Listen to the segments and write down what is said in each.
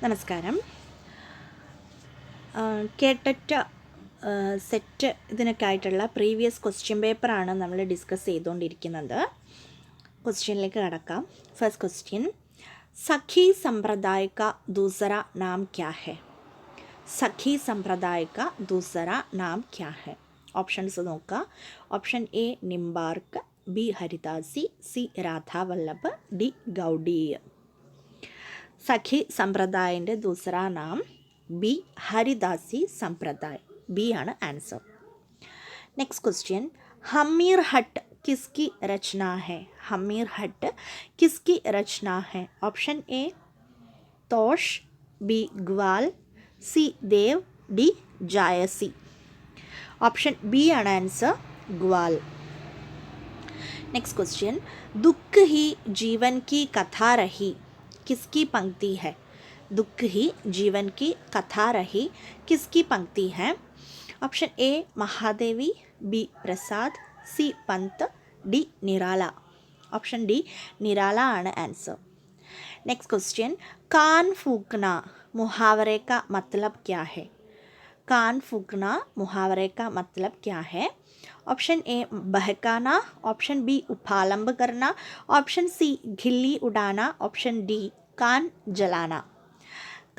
നമസ്കാരം. കേട്ടറ്റ സെറ്റ് ഇതിനൊക്കെ ആയിട്ടുള്ള പ്രീവിയസ് ക്വസ്റ്റ്യൻ പേപ്പറാണ് നമ്മൾ ഡിസ്കസ് ചെയ്തുകൊണ്ടിരിക്കുന്നത്. ക്വസ്റ്റ്യനിലേക്ക് കടക്കാം. ഫസ്റ്റ് ക്വസ്റ്റ്യൻ, സഖി സമ്പ്രദായ കാ ദൂസര നാം ക്യാ ഹെ? സഖി സമ്പ്രദായ കാ ദൂസര നാം ക്യാ ഹെ? ഓപ്ഷൻസ് നോക്കുക. Option A Nimbark, B Haridasi, C Radhavallabh, D Gaudiya. സഖി സമ്പ്രദായൻ്റെ ദൂസറ നാം ബി ഹരിദാസി സമ്പ്രദായ്. ബി ആണ് answer. Next question, Hammir Hath കിസ്കി രചന ഹെ? ഹമ്മീർ ഹട്ട് കിസ്കി രചന ഹെ? Option A Tosh, B Gwal, C Dev, D Jayasi. Option B ആണ് ആൻസർ, ഗ്വാൽ. नेक्स्ट क्वेश्चन, दुख ही जीवन की कथा रही किसकी पंक्ति है? दुख ही जीवन की कथा रही किसकी पंक्ति है? Option A Mahadevi, B Prasad, C Pant, D Nirala. Option D Nirala ആണ് आंसर. नेक्स्ट क्वेश्चन, कान फूकना मुहावरे का मतलब क्या है? कान फूकना मुहावरे का मतलब क्या है? ऑप्शन ए बहकाना, ऑप्शन बी उफालंब करना, ऑप्शन सी घिल्ली उड़ाना, ऑप्शन डी कान जलाना.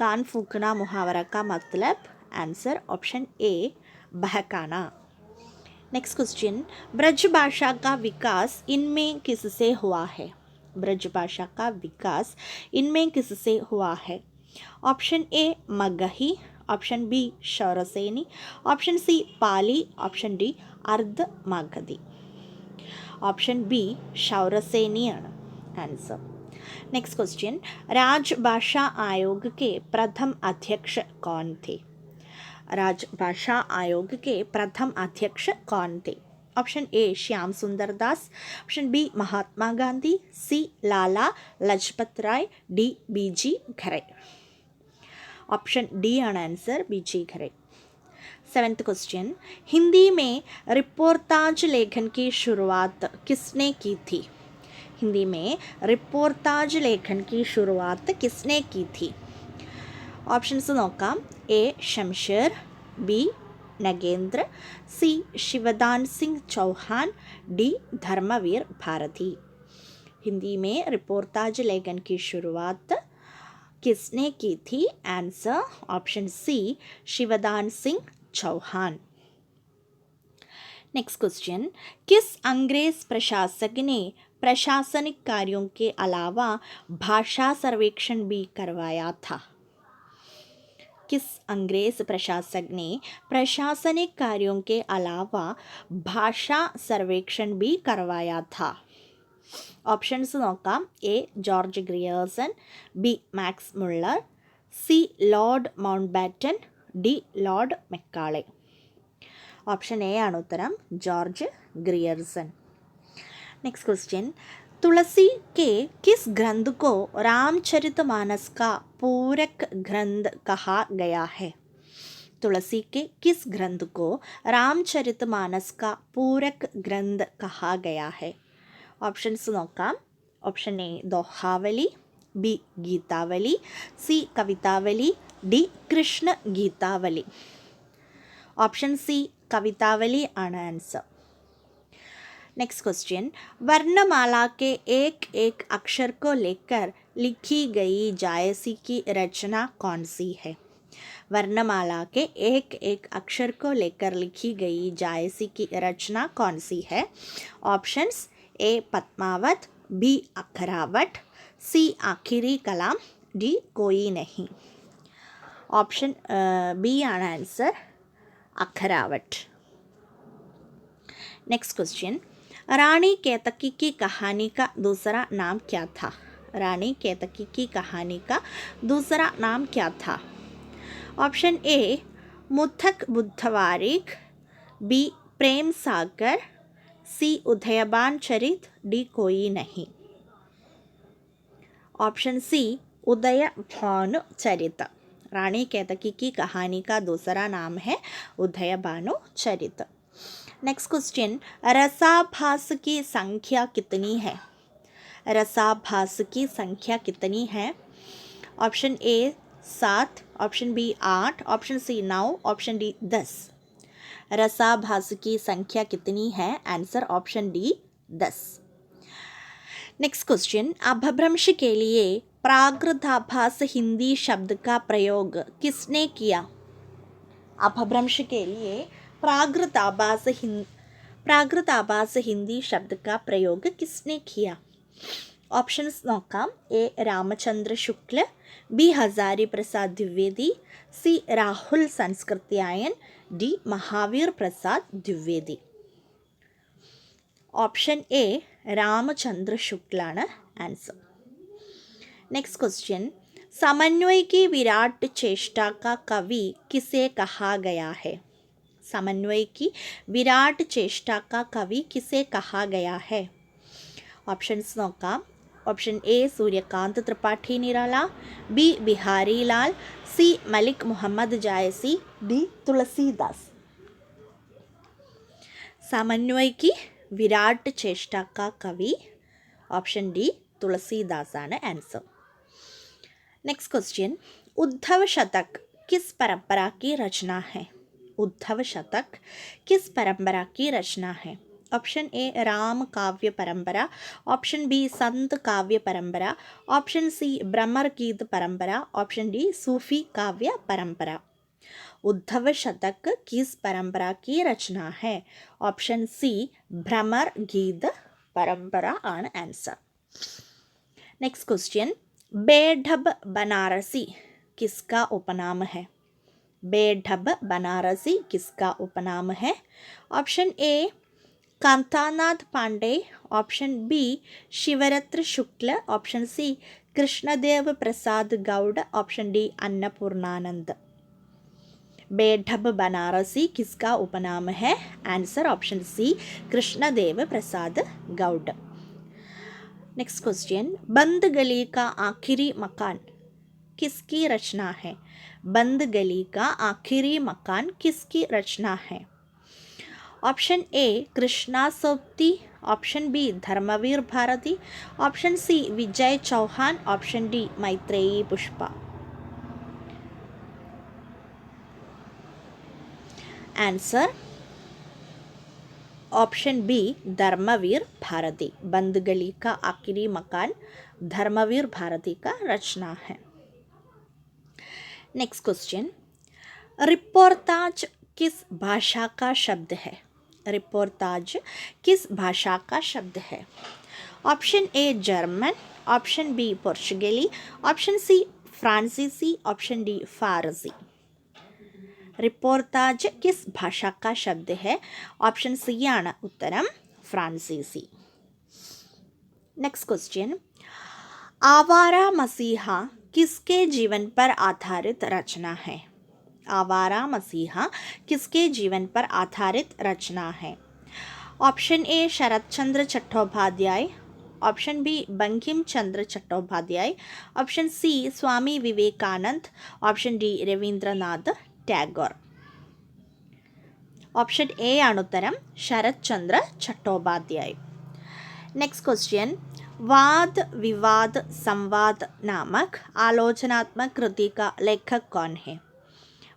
कान फूकना मुहावरा का मतलब आंसर ऑप्शन ए बहकाना. नेक्स्ट क्वेश्चन, ब्रज भाषा का विकास इनमें किससे हुआ है? ब्रज भाषा का विकास इनमें किससे हुआ है? Option A Magahi, option B Shauraseni, option C Pali, option D Ardha Magadhi. Option B Shauraseni ആണ് आंसर. नेक्स्ट क्वेश्चन, राजभाषा आयोग के प्रथम अध्यक्ष कौन थे? राजभाषा आयोग के प्रथम अध्यक्ष कौन थे? ऑप्शन ए श्याम सुंदर दास, ऑप्शन बी महात्मा गांधी, सी लाला लजपत राय, डी बीजी घरे. ऑप्शन डी ആണ് आंसर, बीजी घरे. सेवेंथ क्वेश्चन, हिंदी में रिपोर्टाज लेखन की शुरुआत किसने की थी? हिंदी में रिपोर्टाज लेखन की शुरुआत किसने की थी? ऑप्शंस നോക്കാം. A Shamsher, B Nagendra, C Shivdan Singh Chauhan, D Dharamvir Bharati. Hindi में रिपोर्टाज लेखन की शुरुआत किसने की थी? Answer option C Shivdan Singh Chauhan. Next question, किस अंग्रेज प्रशासक ने प्रशासनिक कार्यों के अलावा भाषा सर्वेक्षण भी करवाया था? किस अंग्रेज प्रशासक ने प्रशासनिक कार्यों के अलावा भाषा सर्वेक्षण भी करवाया था? ऑप्शंस നോക്കാം. A George Grierson, B Max Muller, C Lord Mountbatten, D Lord Macaulay. Option A ആണ് ഉത്തരം, George Grierson. Next question, Tulsi के किस ग्रंथ को रामचरितमानस का पूरक ग्रंथ कहा गया है? तुलसी के किस ग्रंथ को रामचरितमानस का पूरक ग्रंथ कहा गया है? ऑप्शंस നോക്കാം. Option A Dohavali, B Gitavali, C Kavitavali, D Krishna Gitavali. Option C Kavitavali ആണ് आंसर. नेक्स्ट क्वेश्चन, वर्णमाला के एक एक अक्षर को लेकर लिखी गई जायसी की रचना कौन सी है? वर्णमाला के एक एक अक्षर को लेकर लिखी गई जायसी की रचना कौन सी है? ऑप्शंस ए पद्मावत, बी अखरावट, सी आखिरी कलाम, डी कोई नहीं. ऑप्शन बी ആണ് आंसर, अखरावट. नेक्स्ट क्वेश्चन, रानी केतकी की कहानी का दूसरा नाम क्या था? रानी केतकी की कहानी का दूसरा नाम क्या था? ऑप्शन ए मुथक बुद्धवारिक, B Prem Sagar, C Udaybhan Charit, D कोई नहीं. ऑप्शन सी उदयभानु चरित. रानी केतकी की कहानी का दूसरा नाम है उदयभानु चरित. नेक्स्ट क्वेश्चन, रसाभास की संख्या कितनी है? रसाभास की संख्या कितनी है? ऑप्शन ए सात, option B 8, option C 9, option D 10। रसाभास की संख्या कितनी है? Answer option D 10। Next question, Apabhramsha के लिए प्राकृताभास हिंदी शब्द का प्रयोग किसने किया? अपभ्रंश के लिए प्राकृताभास हिंदी शब्द का प्रयोग किसने किया? ऑप्शंस നോക്കാം. A Ramchandra Shukla, B Hazari Prasad Dwivedi, C Rahul Sankrityayan, D Mahavir Prasad Dwivedi. Option A Ramchandra ശുക്ലാണ് ആൻസർ. नेक्स्ट क्वेश्चन, समन्वय की विराट चेष्टा का कवि किसे कहा गया है? समन्वय की विराट चेष्टा का कवि किसे कहा गया है? ऑप्शंस നോക്കാം. Option A Suryakant Tripathi Nirala, B Bihari Lal, C Malik Muhammad Jayasi, D Tulsidas. समन्वय की विराट चेष्टा का कवि ऑप्शन डी तुलसीदास ആണ് ആൻസർ. नेक्स्ट क्वेश्चन, उद्धव शतक किस परंपरा की रचना है? उद्धव शतक किस परंपरा की रचना है? ऑप्शन ए राम काव्य परंपरा, ऑप्शन बी संत काव्य परंपरा, ऑप्शन सी भ्रमर गीत परंपरा, ऑप्शन डी सूफी काव्य परंपरा. उद्धव शतक किस परंपरा की रचना है? ऑप्शन सी भ्रमर गीत परंपरा ആണ് answer. Next question, Bedhab Banarasi किसका उपनाम है? बेढब बनारसी किसका उपनाम है? Option A Kantanath Pandey, option B Shivratna Shukla, option C Krishnadev Prasad Gaur, option D Annapurnanand. Bedhab Banarasi किसका उपनाम है? Answer option C Krishnadev Prasad Gaur. Next question, बंद गली का आखिरी मकान किसकी रचना है? बंद गली का आखिरी मकान किसकी रचना है? Option A Krishna Sobti, option B Dharmaveer Bharati, option C Vijay Chauhan, option D Maitreyi Pushpa. Answer option B Dharmaveer Bharati. बंद गली का आखिरी मकान धर्मवीर भारती का रचना है. नेक्स्ट क्वेश्चन, रिपोर्ताज किस भाषा का शब्द है? रिपोर्ताज किस भाषा का शब्द है? Option A German, option B पोर्चुगली, ऑप्शन सी फ्रांसीसी, ऑप्शन डी फारसी. रिपोर्ताज किस भाषा का शब्द है? ऑप्शन सी ആണ് ഉത്തരം, ഫ്രാൻസീസി. नेक्स्ट क्वेश्चन, आवारा मसीहा किसके जीवन पर आधारित रचना है? आवारा मसीहा किसके जीवन पर आधारित रचना है? Option A Sharat Chandra Chattopadhyay, option B Bankim Chandra Chattopadhyay, option C Swami Vivekananda, option D Rabindranath Tagore. Option A ആണ് ഉത്തരം, ശരത് ചന്ദ്ര ചട്ടോപാധ്യായ്. नेक्स्ट क्वेश्चन, वाद विवाद संवाद नामक आलोचनात्मक कृति का लेखक कौन है?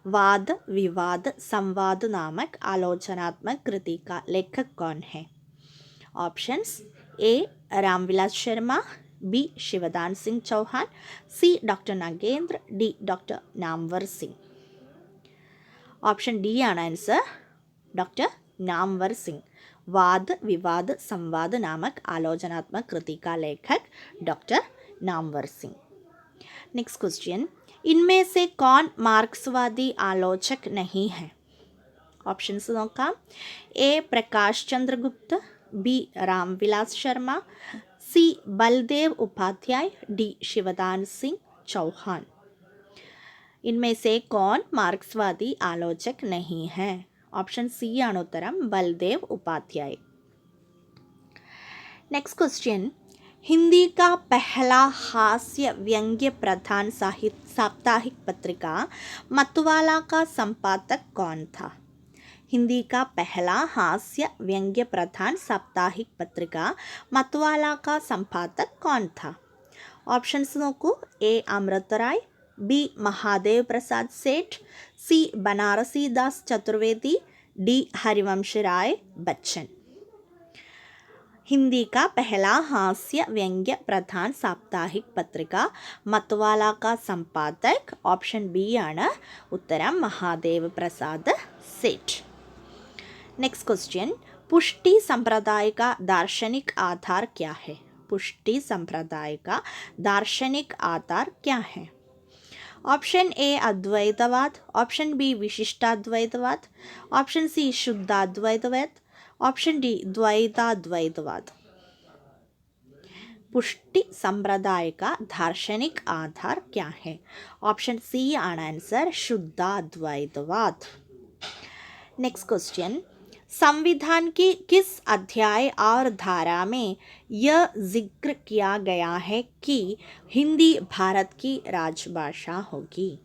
वाद विवाद संवाद नामक आलोचनात्मक कृति का लेखक कौन है? Options A Ramvilas Sharma, B Shivdan Singh Chauhan, C doctor Nagendra, D doctor Namvar Singh. Option D ആണ് ആൻസർ, डॉक्टर नामवर सिंह. वाद विवाद संवाद नामक आलोचनात्मक कृति का लेखक doctor Namvar Singh. Next question, इनमें से कौन मार्क्सवादी आलोचक नहीं है? ऑप्शंस നോക്കാം. ए प्रकाश चंद्र गुप्त, बी रामविलास शर्मा, सी बलदेव उपाध्याय, डी शिवदान सिंह चौहान. इनमें से कौन मार्क्सवादी आलोचक नहीं है? ऑप्शन सी ആണ് ഉത്തരം, बलदेव उपाध्याय. नेक्स्ट क्वेश्चन, हिंदी का पहला हास्य व्यंग्य प्रधान साप्ताहिक पत्रिका मतवाला का संपादक कौन था? हिंदी का पहला हास्य व्यंग्य प्रधान साप्ताहिक पत्रिका मतवाला का संपादक कौन था? ऑप्शंस നോക്കൂ. ए अमृत राय, बी महादेव प्रसाद सेठ, सी बनारसी दास चतुर्वेदी, डी हरिवंश राय बच्चन। हिंदी का पहला हास्य व्यंग्य प्रधान साप्ताहिक पत्रिका मतवाला का संपादक ऑप्शन बी ആണ് ഉത്തരം महादेव प्रसाद सेठ। नेक्स्ट क्वेश्चन, पुष्टि संप्रदाय का दार्शनिक आधार क्या है? पुष्टि संप्रदाय का दार्शनिक आधार क्या है? ऑप्शन ए अद्वैतवाद, ऑप्शन बी विशिष्टाद्वैतवाद, ऑप्शन सी शुद्धाद्वैतवाद, ऑप्शन डी द्वैताद्वैतवाद। पुष्टि संप्रदाय का दार्शनिक आधार क्या है? ऑप्शन सी ആണ് आंसर शुद्धाद्वैतवाद। नेक्स्ट क्वेश्चन, संविधान की किस अध्याय और धारा में यह जिक्र किया गया है कि हिंदी भारत की राजभाषा होगी?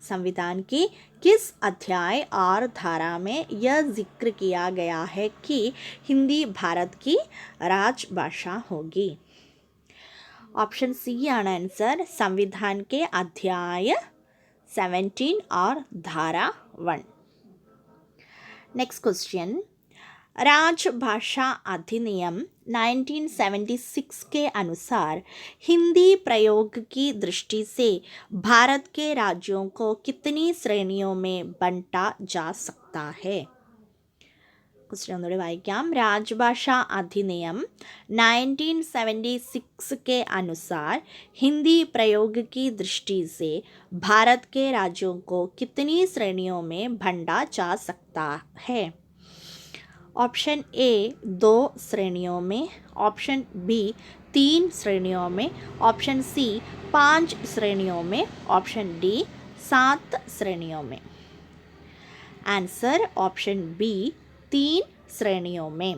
संविधान की किस अध्याय और धारा में यह जिक्र किया गया है कि हिंदी भारत की राजभाषा होगी? ऑप्शन सी ആണ് आंसर संविधान के अध्याय 17 और धारा 1। नेक्स्ट क्वेश्चन, राजभाषा अधिनियम 1976 के अनुसार हिंदी प्रयोग की दृष्टि से भारत के राज्यों को कितनी श्रेणियों में बांटा जा सकता है? क्वेश्चन ഒന്നുകൂടി വായിക്കാം. राजभाषा अधिनियम 1976 के अनुसार हिंदी प्रयोग की दृष्टि से भारत के राज्यों को कितनी श्रेणियों में बांटा जा सकता है? ऑप्शन ए 2 श्रेणियों में, ऑप्शन बी 3 श्रेणियों में, ऑप्शन सी 5 श्रेणियों में, ऑप्शन डी 7 श्रेणियों में। आंसर ऑप्शन बी 3 श्रेणियों में।